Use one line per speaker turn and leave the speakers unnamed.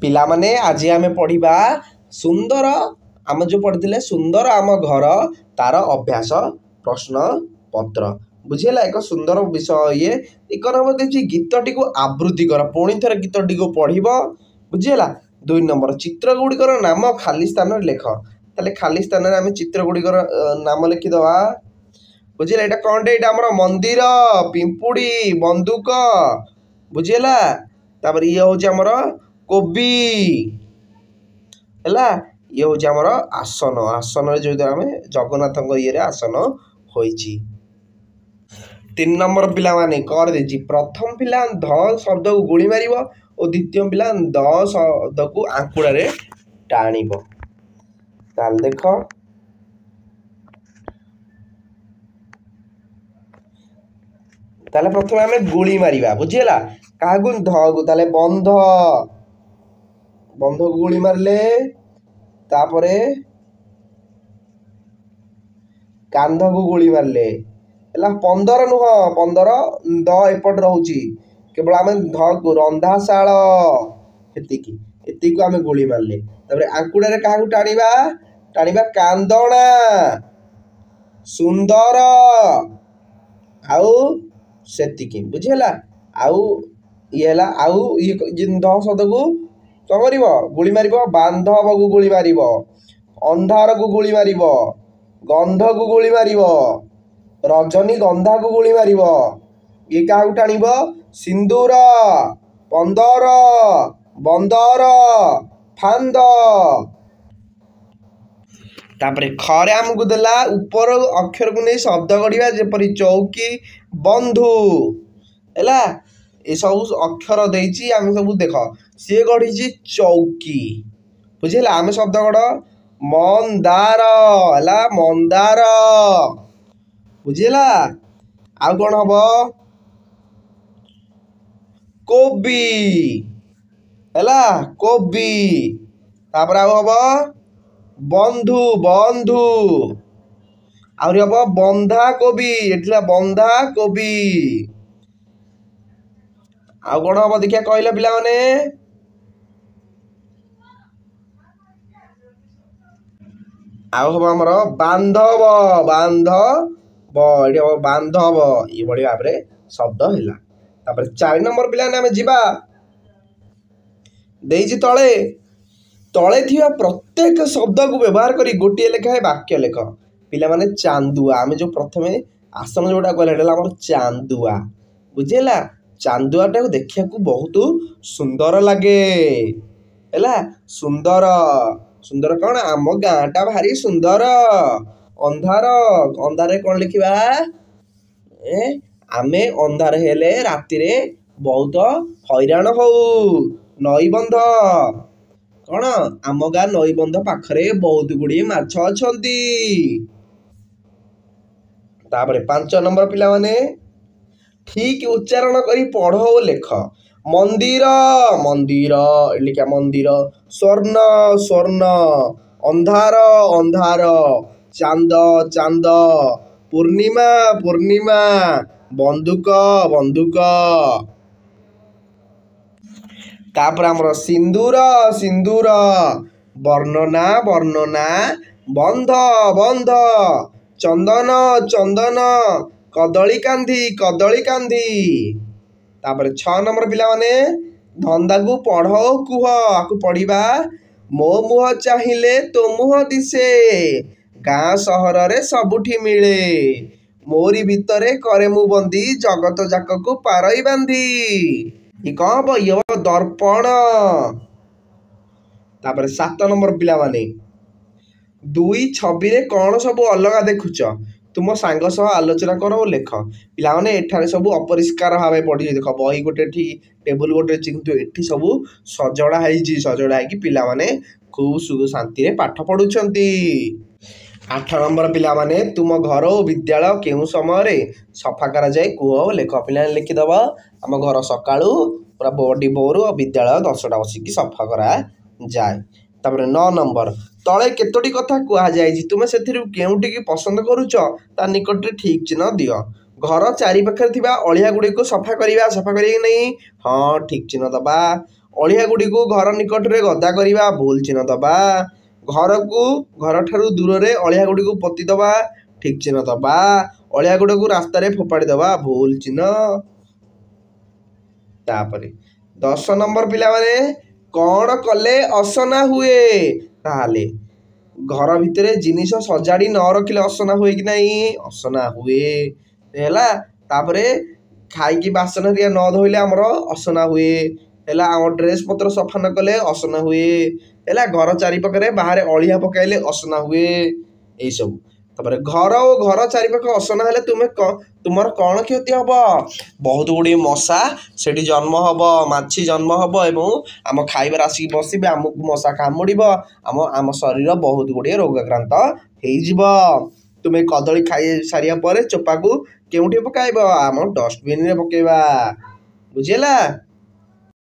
पिला माने आज आम पढ़ा सुंदर आम जो पढ़ी सुंदर आम घर तार अभ्यास प्रश्न पत्र बुझेगा एक सुंदर विषय ये एक नंबर देखिए गीतटी को आवृत्ति कर पुणी थे गीतटी को पढ़ बुझेगा 2 नंबर चित्र गुड़िकर नाम खाली स्थान लेख ताले खाली स्थान आम चित्र गुड़िकर नाम लिखिदवा बुझेगा यहाँ कौन टे यहाँ मंदिर पिंपुड़ी बंदूक बुझेगा तापर ये हूँ आमर कोबी है ये हूँ आमर आसन आसन जो आम जगन्नाथ ये आसन हो 3 नंबर पिला माने कर दे प्रथम पिला ध शब्द को गोली मार और द्वितीय पिला द शब्द को आंकुड़ा टाणब ताल देख ताले प्रथम आम गोली मारिबा बुझीला क्या ध को ताले बंध बंध को गोली मारले तापरे कांध को गोली मारले है 15 नुह 15 द एपट रोचे केवल आम ध को रंधाशाल एति को आम गोली मारले तापर आंकुड़ा क्या टाणीबा टाणीबा कांदणा सुंदर आउ सेतिकी बुझेला आउ ये आउ ये ध शब्द को कौन कर गोली मार बांधव को गोली मार अंधार को गोली मार गंध को गोली मार रजनी गंधा को गोली मार ये क्या टाणब सिंदूर पंदर बंदर फांद तापरे खरे आमको देला ऊपर अक्षर को नहीं शब्द गढ़ा जेपरी चौकी बंधु है ये सब अक्षर देती आम सब देख सी गढ़ी चौकी बुझेगा आम शब्द गढ़ मंदार है मंदार बुझेगा आउ कौन हम कोबी है कोबी तापर आउ हम बंधु बंधु आहरी हम बंधा कोबी ये बंधा कोबी आउ कौन हम देखिए कहला पिला माने आउ हम आमर बांधव बांधव ये बांधव ये बड़ी भाव में शब्द है तापर 4 नंबर पिला आम जीवा देजी तले तले थिया प्रत्येक शब्द को व्यवहार करी गोटे लेखाए वाक्य लेख पिला माने चांदुआ आम जो प्रथम आसन जोटा कहला आम चांदुआ बुझेगा चांदुआ टाक देखा बहुत सुंदर लगे है सुंदर सुंदर कौन आम गाँटा भारी सुंदर अंधार अंधारे कौन लिखा आमे अंधार हेले राति बहुत हैरान हो नईबंध कौन आम गाँ नईबंध पाखरे बहुत गुड़ी माछ अछंती तापरे 5 नंबर पिला माने ठीक उच्चारण करी पढ़ और लेख मंदिर मंदिर लिखा मंदिर स्वर्ण स्वर्ण अंधार अंधार चांद चांद पूर्णिमा पूर्णिमा बंदूक बंदूक तापर आमर सिंदूर सिंदूर वर्णना वर्णना बंध बंध चंदन चंदन कदली कांधी कदली कांधी तापर 6 नंबर पिला माने धंदा को पढ़ कुह आकु पढ़ा मो मुह चाहिए तो मुह दिसे गाँ सहर रे सबुठी मिले मोरी भितरे करे मु बंदी जगत जाक को पारई बांधी ये कौन हम ये दर्पण तापर 7 नंबर पिला माने 2 छवि कौन सब अलग देखुच तुम सांग सह आलोचना कर और लेख पिला माने एठारे सब अपरिष्कार भाव पढ़ी देख बही गोटे टेबुल गोटे किंतु एठी सब सजड़ा है पिला माने खूब सुख शांति पाठ पढ़ुछंती 8 नंबर पिला माने तुम घर और विद्यालय केउ समय सफा करा जाए कुह लेख पिला लिखिदब आम घर सकाळू पूरा बड़ी भोर और विद्यालय 10टा बसिकी सफा करा जाए तापर 9 नंबर तले केतोटी कथा कुआ जाय तुम से केउटी पसंद करुच ता निकट ठीक चिन्ह दियो घर चारि पाखरे थिबा अलिया गुडी को सफा करिया नहीं हाँ ठीक चिन्ह दबा ଅଳିଆ ଗୁଡ଼ିକୁ ଘର ନିକଟରେ ଗଦା କରିବା ଭୁଲ ଚିହ୍ନ ଦେବା। ଘରଠାରୁ ଦୂରରେ ଅଳିଆ ଗୁଡ଼ିକୁ ପୋତି ଦେବା ଠିକ୍ ଚିହ୍ନ ଦେବା। ଅଳିଆ ଗୁଡ଼ିକୁ ରାସ୍ତାରେ ଫୋପାଡ଼ି ଦେବା ଭୁଲ ଚିହ୍ନ। ତାପରେ 10 ନମ୍ବର ପିଲାମାନେ କ'ଣ କଲେ ଅସନା ହୁଏ? ତାହେଲେ ଘର ଭିତରେ ଜିନିଷ ସଜାଡ଼ି ନ ରଖିଲେ ଅସନା ହୁଏ କି ନାହିଁ? ଅସନା ହୁଏ ହେଲା। ତାପରେ ଖାଇକି ବାସନ ହେରିକା ନ ଧୋଇଲେ ଆମର ଅସନା ହୁଏ ହେଲା। ଆମ ଡ୍ରେସ୍ ପତ୍ର ସଫା ନ କଲେ ଅସନା ହୁଏ ହେଲା। ଘର ଚାରିପାଖରେ ବାହାରେ ଅଳିଆ ପକାଇଲେ ଅସନା ହୁଏ ଏଇସବୁ। ତାପରେ ଘର ଓ ଘର ଚାରିପାଖ ଅସନା ହେଲେ ତୁମର କ'ଣ କ୍ଷତି ହେବ? ବହୁତ ଗୁଡ଼ିଏ ମଶା ସେଠି ଜନ୍ମ ହେବ, ମାଛି ଜନ୍ମ ହେବ ଏବଂ ଆମ ଖାଇବାରେ ଆସିକି ବସିବେ, ଆମକୁ ମଶା କାମୁଡ଼ିବ, ଆମ ଶରୀର ବହୁତ ଗୁଡ଼ିଏ ରୋଗାକ୍ରାନ୍ତ ହେଇଯିବ। ତୁମେ କଦଳୀ ଖାଇ ସାରିବା ପରେ ଚୋପାକୁ କେଉଁଠି ପକାଇବ? ଆମ ଡଷ୍ଟବିନ୍ରେ ପକାଇବା। ବୁଝିହେଲା?